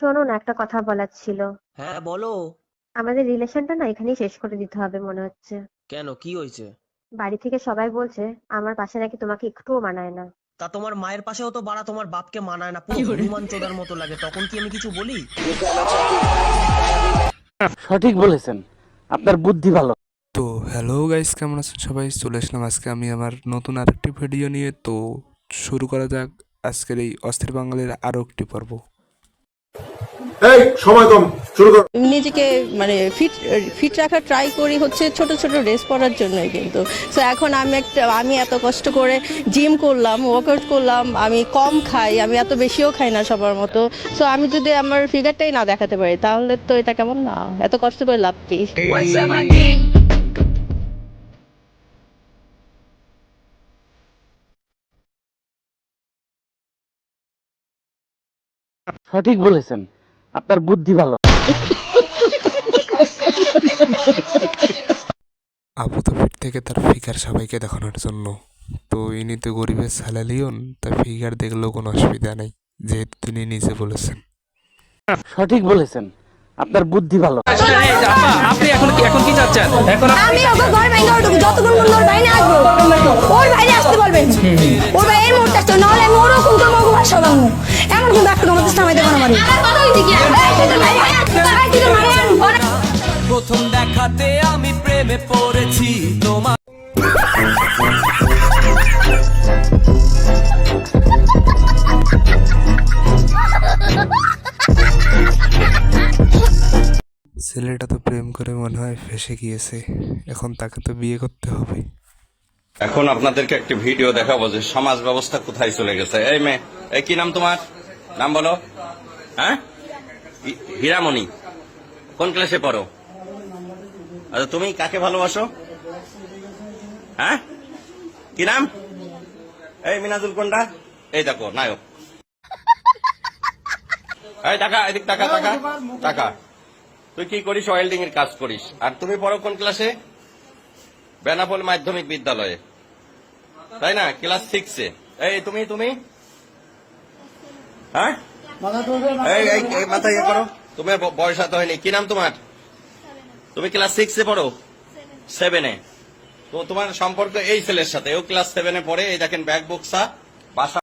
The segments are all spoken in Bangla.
শোনো না, একটা কথা বলার ছিল। হ্যাঁ বলো। আমাদের রিলেশনটা না এখানেই শেষ করে দিতে হবে মনে হচ্ছে। কেন, কি হয়েছে? বাড়ি থেকে সবাই বলছে আমার পাশে নাকি তোমাকে একটুও মানায় না। তা তোমার মায়ের পাশেও তো বাড়া তোমার বাপকে মানায় না, পুরো হনুমান চোদার মতো লাগে, তখন কি আমি কিছু বলি? সঠিক বলেছেন, আপনার বুদ্ধি ভালো। তো হ্যালো গাইস, কেমন আছেন সবাই? চলে আসলাম আজকে আমি আমার নতুন আরেকটি ভিডিও নিয়ে। তো শুরু করা যাক আজকের এই অস্থির বাঙালির আরও একটি পর্ব। এই সময় কম, শুরু কর। নিজেকে মানে ফিট ফিট রাখার ট্রাই করি হচ্ছে ছোট ছোট ড্রেস পরার জন্যই, কিন্তু সো এখন আমি এত কষ্ট করে জিম করলাম, ওয়ার্কআউট করলাম, আমি কম খাই, আমি এত বেশিও খাই না সবার মতো। সো আমি যদি আমার ফিগারটাই না দেখাতে পারি তাহলে তো এটা কেমন না, এত কষ্ট করে লাভ কি? সঠিক বলেছেন, আপনার বুদ্ধি ভালো। আপু তো ফিট থেকে তার ফিগার সবাইকে দেখানোর জন্য। তো ইনি তো গরিবের সালালিয়ন, তার ফিগার দেখলেও কোনো অসুবিধা নেই, যেহেতু তিনি নিজে বলেছেন। সঠিক বলেছেন, আপনার বুদ্ধি ভালো। আপনি এখন কি চাচ্ছেন? আমি ওকে ঘর ভেঙে উঠবো, যতক্ষণ পর্যন্ত ওর বাইরে আসবো ওর বাইরে আসতে বলবেন। ওর বাইরে এই মুহূর্তে আসতে হবে, নাহলে আমি ওরকম করবো, ওকে ভাষা ভাঙবো। এমন কিন্তু একটা তোমাদের সামাইতে পারো মারি। প্রথম দেখাতে আমি প্রেমে পড়েছি তোমার। ছেলেটা তো প্রেম করে মনে হয় ফেঁসে গিয়েছে, এখন তাকে তো বিয়ে করতে হবে। এখন আপনাদেরকে একটি ভিডিও দেখাবো যে সমাজ ব্যবস্থা কোথায় চলে গেছে। এই মেয়ে, এই কি নাম তোমার? নাম বলো। হ্যাঁ, হীরামণি। কোন ক্লাসে পড়ো? আচ্ছা, তুমি কাকে ভালোবাসো? হ্যাঁ, কি নাম? এই মিনাজুল কোনটা? এই দেখো নায়ক। এই টাকা, এদিক টাকা টাকা টাকা। তুই কি করিস? ওয়েল্ডিং এর কাজ করিস। আর তুমি পড়ো কোন ক্লাসে? বেনাপোল মাধ্যমিক বিদ্যালয়ে, তাই না? ক্লাস 6-এ। এই তুমি তুমি হ্যাঁ, এই মাথা ইয়ে করো। তোমার বয়স হাতে হয়নি। কি নাম তোমার? তুমি ক্লাস 6-এ পড়ো? 7-এ। তো তোমার সম্পর্ক এই ছেলের সাথে, ও ক্লাস 7-এ পড়ে। এই দেখেন ব্যাগ বক্সা বাসা।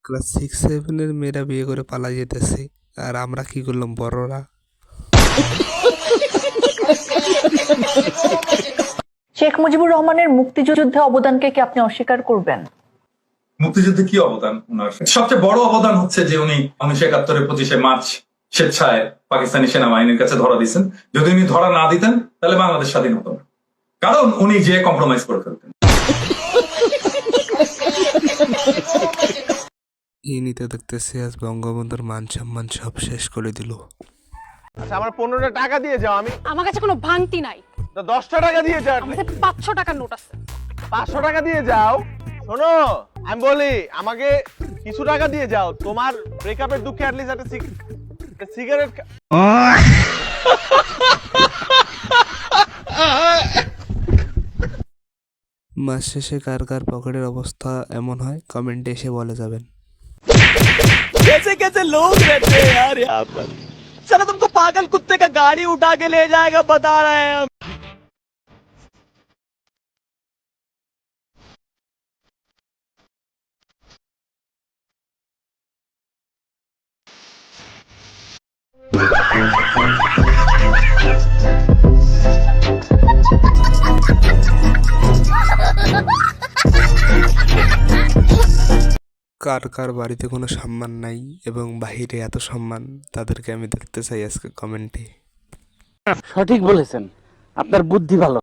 ক্লাস 6-7-এর মেয়েরা বিয়ে করে পালা যেতেছে, আর আমরা কি করলাম বড়রা? শেখ মুজিবুর রহমানের মুক্তিযুদ্ধে অবদানকে কি আপনি অস্বীকার করবেন? মুক্তিযুদ্ধে কি অবদান ওনার? সবচেয়ে বড় অবদান হচ্ছে যে উনি 1971-এর 25শে মার্চ স্বেচ্ছায় পাকিস্তানি সেনাবাহিনীর কাছে ধরা দিয়েছেন। যদি উনি ধরা না দিতেন তাহলে বাংলাদেশ স্বাধীন হতো না, কারণ উনি যে কম্প্রোমাইজ করে ফেলতেন। ইনি তো দেখতেছি আজ বঙ্গবন্ধুর মান সম্মান সব শেষ করে দিল। আচ্ছা, আমার 15টা টাকা দিয়ে যাও। আমার কাছে কোনো ভাঙতি নাই, 10টা টাকা দিয়ে যাও। আমার কাছে 500 টাকার নোট আছে। 500 টাকা দিয়ে যাও। শোনো, আমি বলি, আমাকে কিছু টাকা দিয়ে যাও। তোমার ব্রেকআপের দুঃখে অ্যাটলিস্ট একটা সিগারেট। মাস শেষে কার কার পকেটের অবস্থা এমন হয় কমেন্টে এসে বলে যাবেন। कैसे कैसे लोग रहते हैं यार यहाँ पर। चलो तुमको पागल कुत्ते का गाड़ी उठा के ले जाएगा, बता रहे हैं हम। কার কার বাড়িতে কোনো সম্মান নাই এবং বাহিরে এত সম্মান, তাদেরকে আমি দেখতে চাই আজকে কমেন্টে। সঠিক বলেছেন, আপনার বুদ্ধি ভালো।